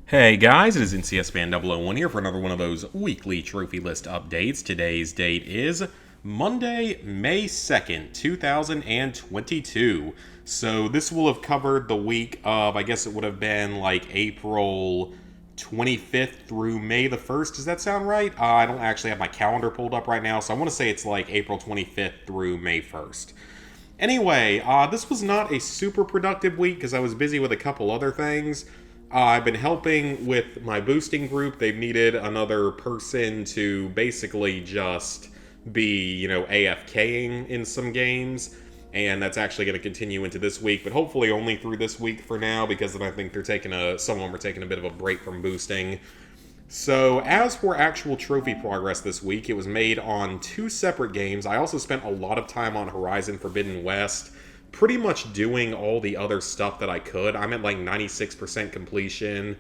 Hey guys, it is NCSFan001 here for another one of those weekly trophy list updates. Today's date is Monday, May 2nd, 2022. So this will have covered the week of, I guess it would have been like April 25th through May the 1st. Does that sound right? I don't actually have my calendar pulled up right now, so I want to say it's like April 25th through May 1st. Anyway, this was not a super productive week because I was busy with a couple other things. I've been helping with my boosting group. They've needed another person to basically just be, AFKing in some games. And that's actually going to continue into this week, but hopefully only through this week for now, because then I think some of them are taking a bit of a break from boosting. So, as for actual trophy progress this week, it was made on two separate games. I also spent a lot of time on Horizon Forbidden West, pretty much doing all the other stuff that I could. I'm at like 96% completion.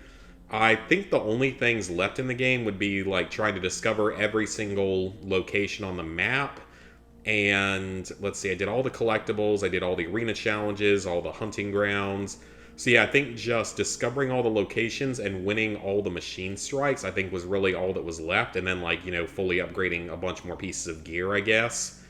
I think the only things left in the game would be like trying to discover every single location on the map. And let's see, I did all the collectibles, I did all the arena challenges, all the hunting grounds. So yeah, I think just discovering all the locations and winning all the machine strikes, I think was really all that was left. And then fully upgrading a bunch more pieces of gear, I guess.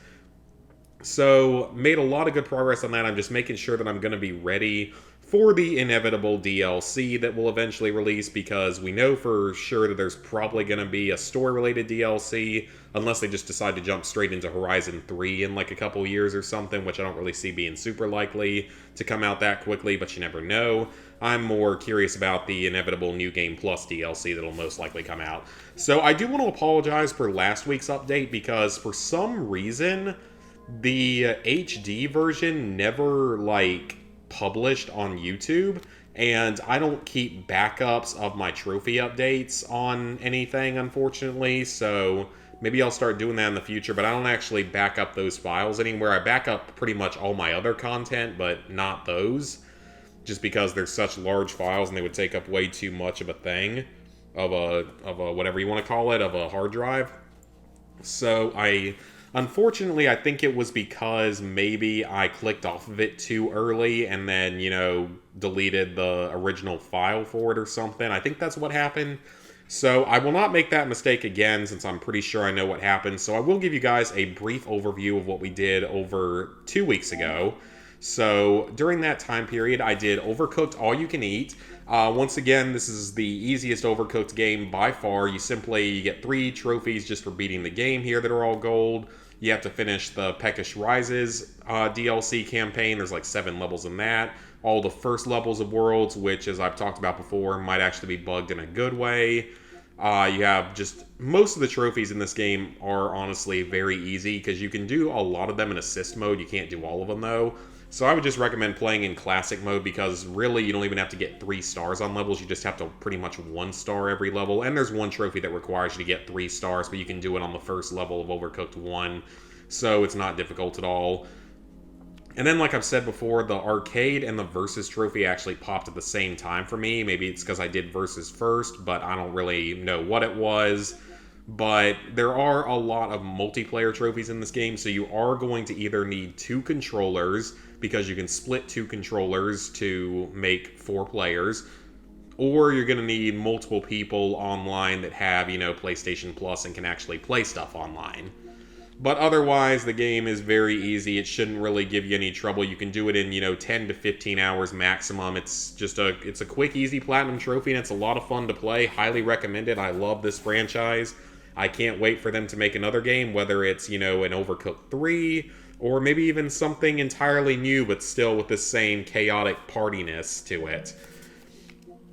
So, made a lot of good progress on that. I'm just making sure that I'm going to be ready for the inevitable DLC that will eventually release, because we know for sure that there's probably going to be a story-related DLC, unless they just decide to jump straight into Horizon 3 in like a couple years or something, which I don't really see being super likely to come out that quickly, but you never know. I'm more curious about the inevitable New Game Plus DLC that'll most likely come out. So I do want to apologize for last week's update, because for some reason the HD version never published on YouTube, and I don't keep backups of my trophy updates on anything, unfortunately, so maybe I'll start doing that in the future, but I don't actually back up those files anywhere. I back up pretty much all my other content, but not those, just because they're such large files and they would take up way too much of a thing, of a whatever you want to call it, of a hard drive. So Unfortunately, I think it was because maybe I clicked off of it too early and then, deleted the original file for it or something. I think that's what happened. So I will not make that mistake again, since I'm pretty sure I know what happened. So I will give you guys a brief overview of what we did over 2 weeks ago. So during that time period, I did Overcooked All You Can Eat. Once again, this is the easiest Overcooked game by far. You get 3 trophies just for beating the game here that are all gold. You have to finish the Peckish Rises DLC campaign. There's like 7 levels in that. All the first levels of Worlds, which, as I've talked about before, might actually be bugged in a good way. You have just most of the trophies in this game are honestly very easy, because you can do a lot of them in assist mode. You can't do all of them though. So I would just recommend playing in classic mode, because really you don't even have to get 3 stars on levels. You just have to pretty much 1 star every level. And there's one trophy that requires you to get 3 stars, but you can do it on the first level of Overcooked 1. So it's not difficult at all. And then, like I've said before, the arcade and the versus trophy actually popped at the same time for me. Maybe it's because I did versus first, but I don't really know what it was. But there are a lot of multiplayer trophies in this game, so you are going to either need 2 controllers, because you can split 2 controllers to make 4 players, or you're going to need multiple people online that have, PlayStation Plus and can actually play stuff online. But otherwise, the game is very easy. It shouldn't really give you any trouble. You can do it in, 10 to 15 hours maximum. It's a quick, easy platinum trophy, and it's a lot of fun to play. Highly recommended. I love this franchise. I can't wait for them to make another game, whether it's, an Overcooked 3, or maybe even something entirely new, but still with the same chaotic partiness to it.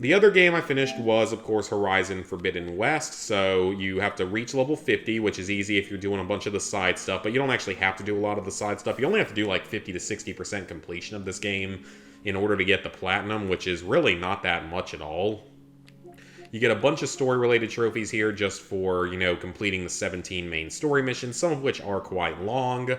The other game I finished was, of course, Horizon Forbidden West. So you have to reach level 50, which is easy if you're doing a bunch of the side stuff, but you don't actually have to do a lot of the side stuff. You only have to do like 50 to 60% completion of this game in order to get the platinum, which is really not that much at all. You get a bunch of story-related trophies here just for, completing the 17 main story missions, some of which are quite long.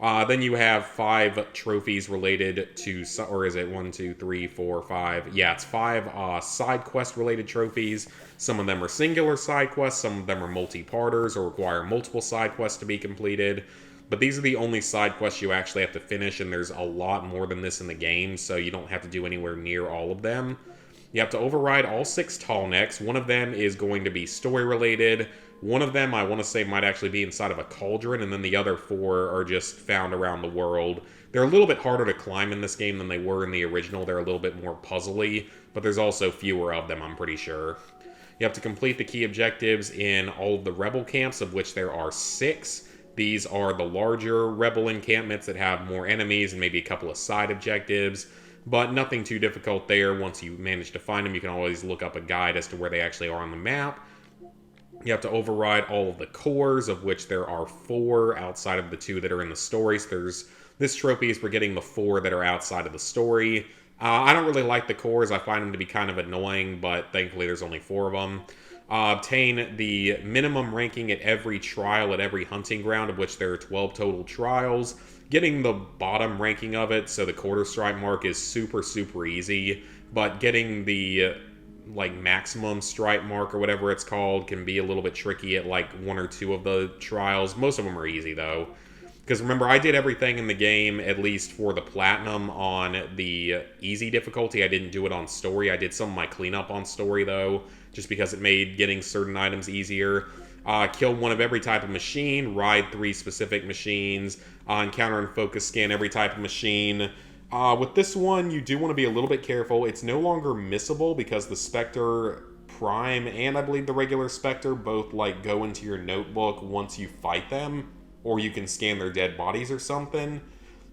Then you have 5 trophies related to, or is it 1, 2, 3, 4, 5? Yeah, it's 5 side quest related trophies. Some of them are singular side quests, some of them are multi-parters or require multiple side quests to be completed. But these are the only side quests you actually have to finish, and there's a lot more than this in the game, so you don't have to do anywhere near all of them. You have to override all 6 tall necks. One of them is going to be story related. One of them, I want to say, might actually be inside of a cauldron, and then the other 4 are just found around the world. They're a little bit harder to climb in this game than they were in the original. They're a little bit more puzzly, but there's also fewer of them, I'm pretty sure. You have to complete the key objectives in all of the rebel camps, of which there are 6. These are the larger rebel encampments that have more enemies and maybe a couple of side objectives, but nothing too difficult there. Once you manage to find them, you can always look up a guide as to where they actually are on the map. You have to override all of the cores, of which there are 4 outside of the 2 that are in the story. So this trophy is for getting the 4 that are outside of the story. I don't really like the cores. I find them to be kind of annoying, but thankfully there's only 4 of them. Obtain the minimum ranking at every trial at every hunting ground, of which there are 12 total trials. Getting the bottom ranking of it, so the quarter stripe mark, is super, super easy, but getting the maximum stripe mark or whatever it's called can be a little bit tricky at 1 or 2 of the trials. Most of them are easy though, because remember, I did everything in the game, at least for the platinum, on the easy difficulty. I didn't do it on story. I did some of my cleanup on story though, just because it made getting certain items easier. Kill 1 of every type of machine, ride 3 specific machines, encounter and focus scan every type of machine. With this one, you do want to be a little bit careful. It's no longer missable because the Spectre Prime and I believe the regular Spectre both go into your notebook once you fight them, or you can scan their dead bodies or something.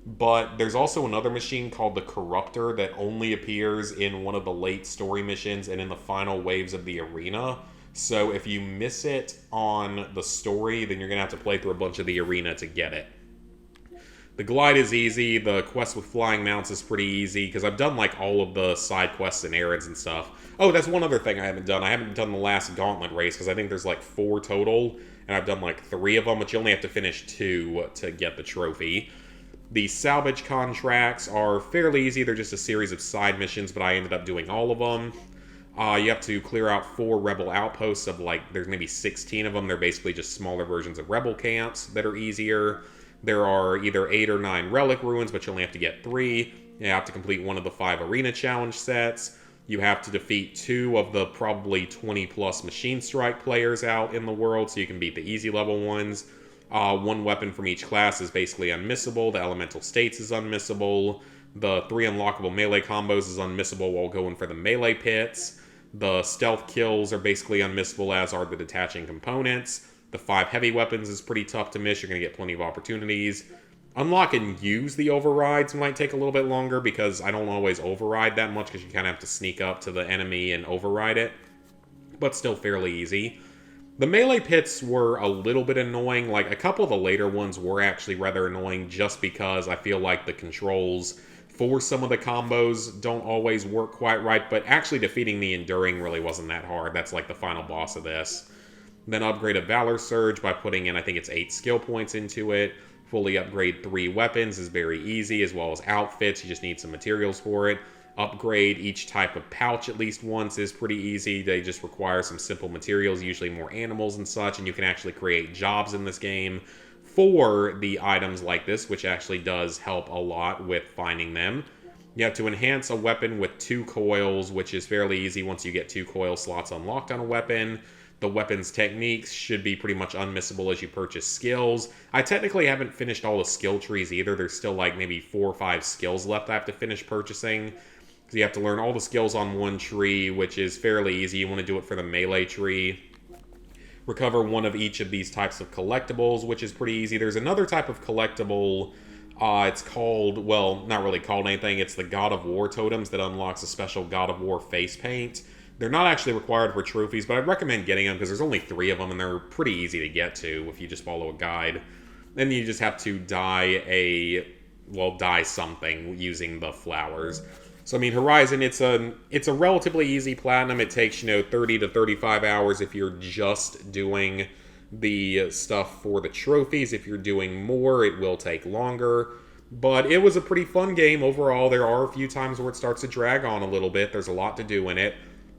But there's also another machine called the Corruptor that only appears in one of the late story missions and in the final waves of the arena. So if you miss it on the story, then you're going to have to play through a bunch of the arena to get it. The glide is easy. The quest with flying mounts is pretty easy, because I've done all of the side quests and errands and stuff. Oh, that's one other thing I haven't done. I haven't done the last gauntlet race, because I think there's 4 total, and I've done 3 of them, but you only have to finish 2 to get the trophy. The salvage contracts are fairly easy. They're just a series of side missions, but I ended up doing all of them. You have to clear out 4 rebel outposts of there's maybe 16 of them. They're basically just smaller versions of rebel camps that are easier. There are either 8 or 9 relic ruins, but you only have to get 3. You have to complete 1 of the 5 arena challenge sets. You have to defeat 2 of the probably 20 plus machine strike players out in the world, so you can beat the easy level ones. 1 weapon from each class is basically unmissable. The elemental states is unmissable. The 3 unlockable melee combos is unmissable while going for the melee pits. The stealth kills are basically unmissable, as are the detaching components. The 5 heavy weapons is pretty tough to miss. You're going to get plenty of opportunities. Unlock and use the overrides might take a little bit longer, because I don't always override that much, because you kind of have to sneak up to the enemy and override it. But still fairly easy. The melee pits were a little bit annoying. A couple of the later ones were actually rather annoying, just because I feel like the controls for some of the combos don't always work quite right, but actually defeating the Enduring really wasn't that hard. That's the final boss of this. Then upgrade a Valor Surge by putting in, I think it's 8 skill points into it. Fully upgrade 3 weapons is very easy, as well as outfits. You just need some materials for it. Upgrade each type of pouch at least once is pretty easy. They just require some simple materials, usually more animals and such, and you can actually create jobs in this game for the items like this, which actually does help a lot with finding them. You have to enhance a weapon with 2 coils, which is fairly easy once you get 2 coil slots unlocked on a weapon. The weapon's techniques should be pretty much unmissable as you purchase skills. I technically haven't finished all the skill trees either. There's still maybe 4 or 5 skills left I have to finish purchasing. So you have to learn all the skills on one tree, which is fairly easy. You want to do it for the melee tree. Recover 1 of each of these types of collectibles, which is pretty easy. There's another type of collectible. It's called, well, not really called anything. It's the God of War totems that unlocks a special God of War face paint. They're not actually required for trophies, but I'd recommend getting them because there's only 3 of them, and they're pretty easy to get to if you just follow a guide. Then you just have to dye something using the flowers. So, I mean, Horizon, it's a relatively easy platinum. It takes, 30 to 35 hours if you're just doing the stuff for the trophies. If you're doing more, it will take longer. But it was a pretty fun game overall. There are a few times where it starts to drag on a little bit. There's a lot to do in it.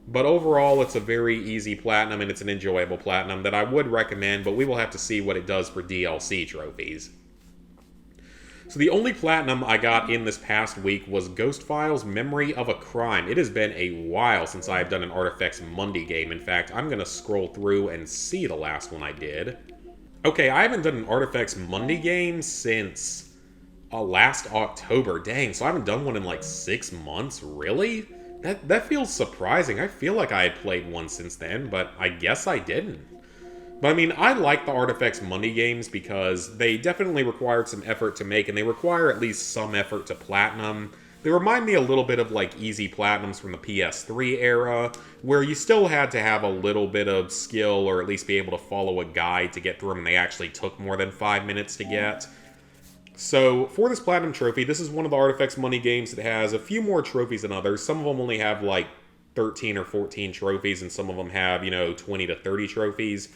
But overall, it's a very easy platinum, and it's an enjoyable platinum that I would recommend, but we will have to see what it does for DLC trophies. So the only platinum I got in this past week was Ghost Files Memory of a Crime. It has been a while since I have done an Artifacts Monday game. In fact, I'm going to scroll through and see the last one I did. Okay, I haven't done an Artifacts Monday game since last October. Dang, so I haven't done one in like 6 months? Really? That feels surprising. I feel like I had played one since then, but I guess I didn't. But I mean, I like the Artifacts Monday games because they definitely required some effort to make, and they require at least some effort to platinum. They remind me a little bit of like easy platinums from the PS3 era, where you still had to have a little bit of skill or at least be able to follow a guide to get through them, and they actually took more than 5 minutes to get. So, for this Platinum Trophy, this is one of the Artifacts Money games that has a few more trophies than others. Some of them only have like 13 or 14 trophies, and some of them have, 20 to 30 trophies.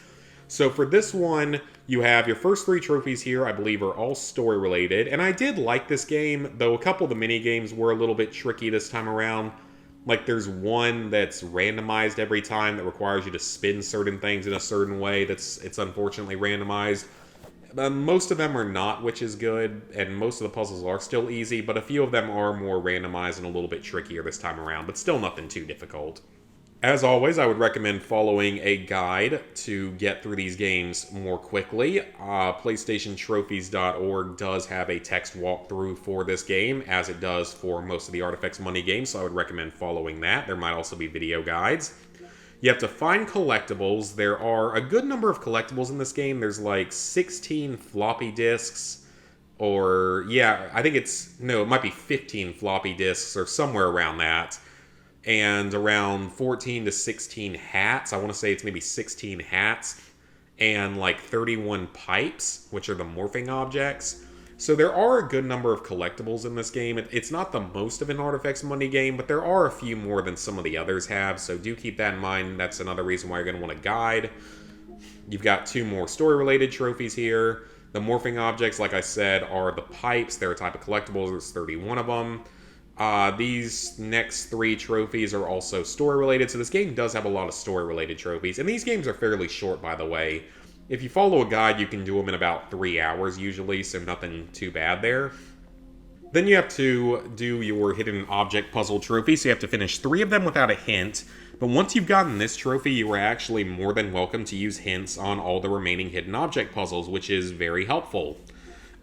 So for this one, you have your first 3 trophies here, I believe are all story related. And I did like this game, though a couple of the mini games were a little bit tricky this time around. Like there's one that's randomized every time that requires you to spin certain things in a certain way. It's unfortunately randomized. Most of them are not, which is good, and most of the puzzles are still easy, but a few of them are more randomized and a little bit trickier this time around, but still nothing too difficult. As always, I would recommend following a guide to get through these games more quickly. PlayStationTrophies.org does have a text walkthrough for this game, as it does for most of the Artifacts Money games, so I would recommend following that. There might also be video guides. You have to find collectibles. There are a good number of collectibles in this game. There's like 16 floppy disks, it might be 15 floppy disks or somewhere around that. And around 14 to 16 hats. I want to say it's maybe 16 hats. And like 31 pipes, which are the morphing objects. So there are a good number of collectibles in this game. It's not the most of an Artifacts Money game, but there are a few more than some of the others have. So do keep that in mind. That's another reason why you're going to want a guide. You've got 2 more story-related trophies here. The morphing objects, like I said, are the pipes. They're a type of collectibles. There's 31 of them. These next 3 trophies are also story-related, so this game does have a lot of story-related trophies. And these games are fairly short, by the way. If you follow a guide, you can do them in about 3 hours usually, so nothing too bad there. Then you have to do your hidden object puzzle trophy, so you have to finish 3 of them without a hint. But once you've gotten this trophy, you are actually more than welcome to use hints on all the remaining hidden object puzzles, which is very helpful.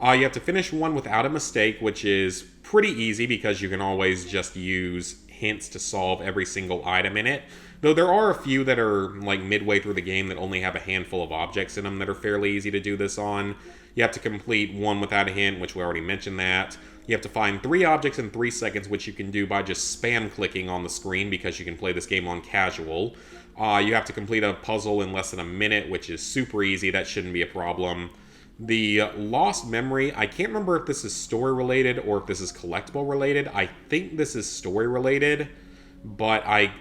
You have to finish one without a mistake, which is pretty easy because you can always just use hints to solve every single item in it. Though there are a few that are like midway through the game that only have a handful of objects in them that are fairly easy to do this on. You have to complete one without a hint, which we already mentioned that. You have to find 3 objects in 3 seconds, which you can do by just spam clicking on the screen because you can play this game on casual. You have to complete a puzzle in less than a minute, which is super easy. That shouldn't be a problem. The Lost Memory, I can't remember if this is story-related or if this is collectible-related. I think this is story-related, but I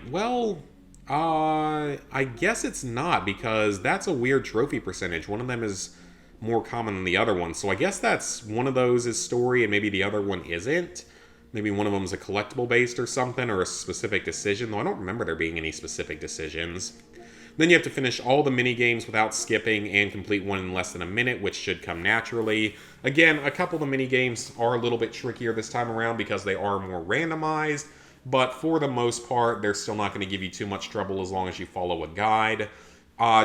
guess it's not, because that's a weird trophy percentage. One of them is more common than the other one, so I guess that's one of those is story and maybe the other one isn't. Maybe one of them is a collectible-based or something, or a specific decision, though I don't remember there being any specific decisions. Then you have to finish all the mini-games without skipping and complete one in less than a minute, which should come naturally. Again, a couple of the mini-games are a little bit trickier this time around because they are more randomized, but for the most part, they're still not going to give you too much trouble as long as you follow a guide.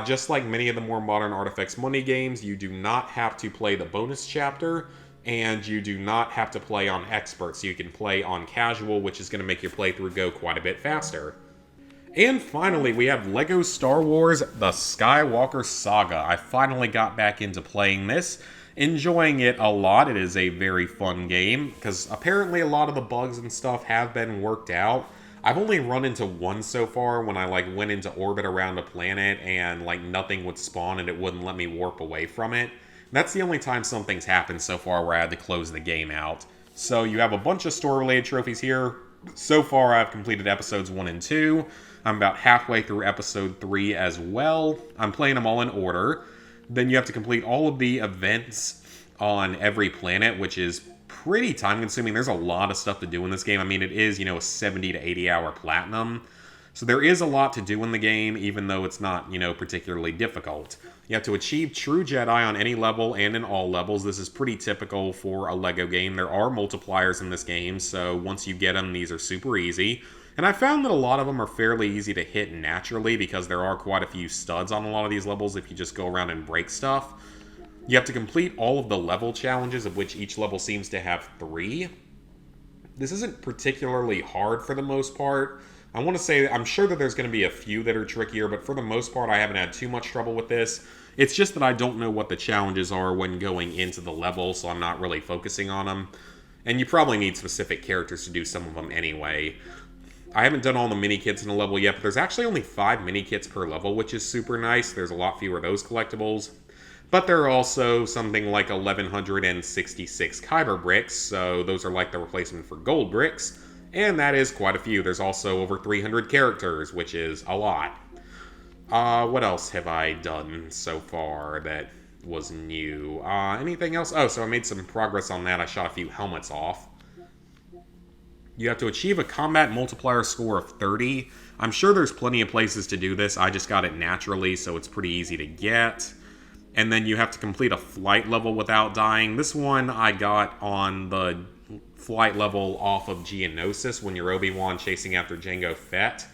Just like many of the more modern Artifacts Money games, you do not have to play the bonus chapter, and you do not have to play on expert, so you can play on casual, which is going to make your playthrough go quite a bit faster. And finally, we have LEGO Star Wars The Skywalker Saga. I finally got back into playing this, enjoying it a lot. It is a very fun game, because apparently a lot of the bugs and stuff have been worked out. I've only run into one so far when I went into orbit around a planet and nothing would spawn and it wouldn't let me warp away from it. That's the only time something's happened so far where I had to close the game out. So you have a bunch of story-related trophies here. So far, I've completed episodes 1 and 2. I'm about halfway through episode 3 as well. I'm playing them all in order. Then you have to complete all of the events on every planet, which is pretty time-consuming. There's a lot of stuff to do in this game. I mean, it is, a 70 to 80-hour platinum. So there is a lot to do in the game, even though it's not, particularly difficult. You have to achieve True Jedi on any level and in all levels. This is pretty typical for a LEGO game. There are multipliers in this game, so once you get them, these are super easy. And I found that a lot of them are fairly easy to hit naturally because there are quite a few studs on a lot of these levels if you just go around and break stuff. You have to complete all of the level challenges, of which each level seems to have 3. This isn't particularly hard for the most part. I want to say, I'm sure that there's going to be a few that are trickier, but for the most part, I haven't had too much trouble with this. It's just that I don't know what the challenges are when going into the level, so I'm not really focusing on them. And you probably need specific characters to do some of them anyway. I haven't done all the mini-kits in a level yet, but there's actually only 5 mini-kits per level, which is super nice. There's a lot fewer of those collectibles. But there are also something like 1,166 Kyber bricks, so those are like the replacement for gold bricks. And that is quite a few. There's also over 300 characters, which is a lot. What else have I done so far that was new? Anything else? Oh, so I made some progress on that. I shot a few helmets off. You have to achieve a combat multiplier score of 30. I'm sure there's plenty of places to do this. I just got it naturally, so it's pretty easy to get. And then you have to complete a flight level without dying. This one I got on the flight level off of Geonosis when you're Obi-Wan chasing after Jango Fett.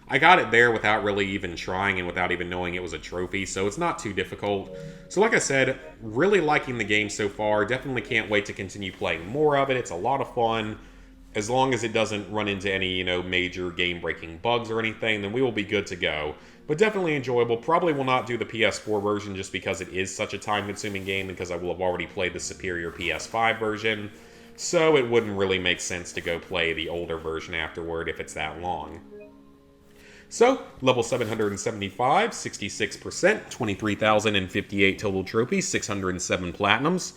I got it there without really even trying and without even knowing it was a trophy, so it's not too difficult. So like I said, really liking the game so far. Definitely can't wait to continue playing more of it. It's a lot of fun. As long as it doesn't run into any, major game-breaking bugs or anything, then we will be good to go. But definitely enjoyable. Probably will not do the PS4 version just because it is such a time-consuming game, because I will have already played the superior PS5 version. So it wouldn't really make sense to go play the older version afterward if it's that long. So, level 775, 66%, 23,058 total trophies, 607 platinums,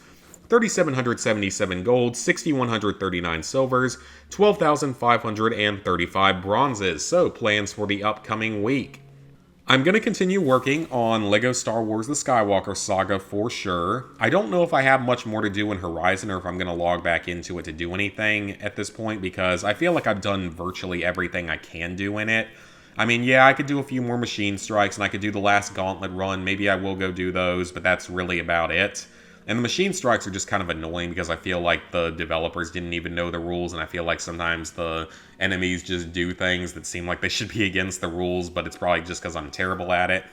3,777 golds, 6,139 silvers, 12,535 bronzes. So, plans for the upcoming week. I'm going to continue working on LEGO Star Wars The Skywalker Saga for sure. I don't know if I have much more to do in Horizon or if I'm going to log back into it to do anything at this point, because I feel like I've done virtually everything I can do in it. I mean, yeah, I could do a few more machine strikes, and I could do the last gauntlet run. Maybe I will go do those, but that's really about it. And the machine strikes are just kind of annoying because I feel like the developers didn't even know the rules, and I feel like sometimes the enemies just do things that seem like they should be against the rules, but it's probably just because I'm terrible at it.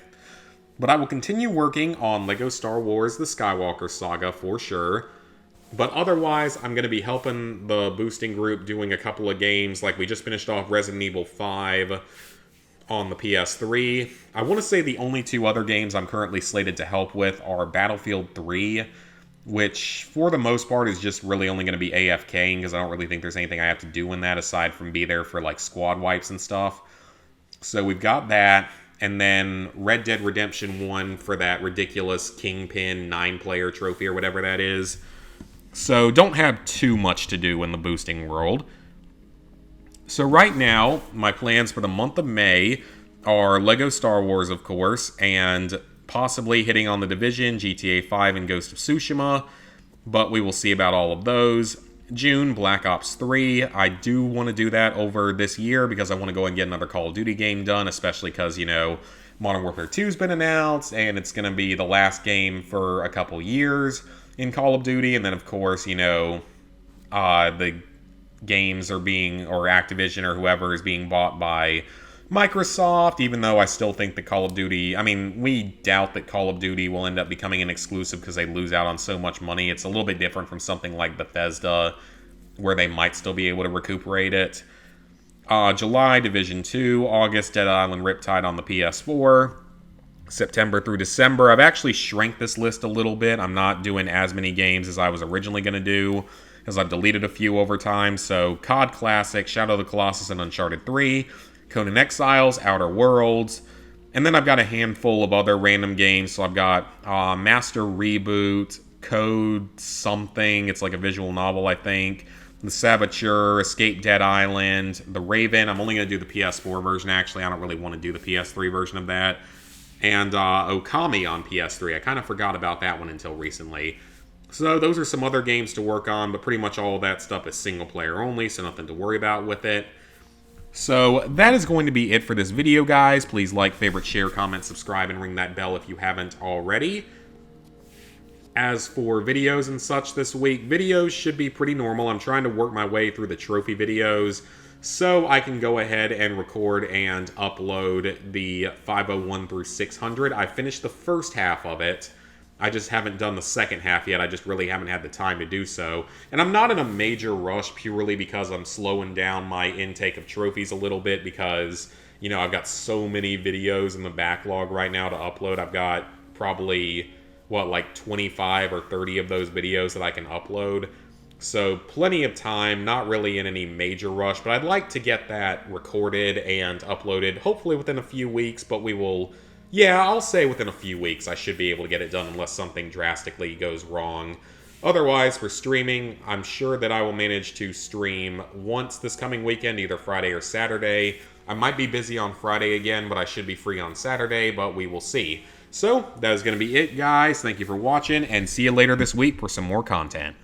But I will continue working on LEGO Star Wars The Skywalker Saga for sure. But otherwise, I'm going to be helping the boosting group doing a couple of games. Like, we just finished off Resident Evil 5 on the PS3. I want to say the only 2 other games I'm currently slated to help with are Battlefield 3, which for the most part is just really only going to be AFKing, because I don't really think there's anything I have to do in that aside from be there for like squad wipes and stuff. So we've got that, and then Red Dead Redemption 1 for that ridiculous Kingpin 9-player trophy or whatever that is. So don't have too much to do in the boosting world. So right now, my plans for the month of May are LEGO Star Wars, of course, and possibly hitting on The Division, GTA 5, and Ghost of Tsushima, but we will see about all of those. June, Black Ops 3. I do want to do that over this year because I want to go and get another Call of Duty game done, especially because, Modern Warfare 2's been announced, and it's going to be the last game for a couple years in Call of Duty, and then, of course, the games are being, or Activision or whoever is being bought by Microsoft, even though I still think that Call of Duty, we doubt that Call of Duty will end up becoming an exclusive because they lose out on so much money. It's a little bit different from something like Bethesda, where they might still be able to recuperate it. July, Division 2, August, Dead Island Riptide on the PS4, September through December. I've actually shrank this list a little bit. I'm not doing as many games as I was originally going to do, because I've deleted a few over time. So COD Classic, Shadow of the Colossus, and Uncharted 3, Conan Exiles, Outer Worlds, and then I've got a handful of other random games. So I've got Master Reboot, Code something, it's like a visual novel, I think, The Saboteur, Escape Dead Island, The Raven. I'm only going to do the PS4 version, actually. I don't really want to do the PS3 version of that. And Okami on PS3. I kind of forgot about that one until recently. So those are some other games to work on, but pretty much all of that stuff is single player only, so nothing to worry about with it. So that is going to be it for this video, guys. Please like, favorite, share, comment, subscribe, and ring that bell if you haven't already. As for videos and such this week, videos should be pretty normal. I'm trying to work my way through the trophy videos so I can go ahead and record and upload the 501 through 600. I finished the first half of it. I just haven't done the second half yet. I just really haven't had the time to do so. And I'm not in a major rush purely because I'm slowing down my intake of trophies a little bit because, you know, I've got so many videos in the backlog right now to upload. I've got probably, like 25 or 30 of those videos that I can upload. So plenty of time, not really in any major rush, but I'd like to get that recorded and uploaded, hopefully within a few weeks, but we will... Yeah, I'll say within a few weeks I should be able to get it done unless something drastically goes wrong. Otherwise, for streaming, I'm sure that I will manage to stream once this coming weekend, either Friday or Saturday. I might be busy on Friday again, but I should be free on Saturday, but we will see. So, that is going to be it, guys. Thank you for watching, and see you later this week for some more content.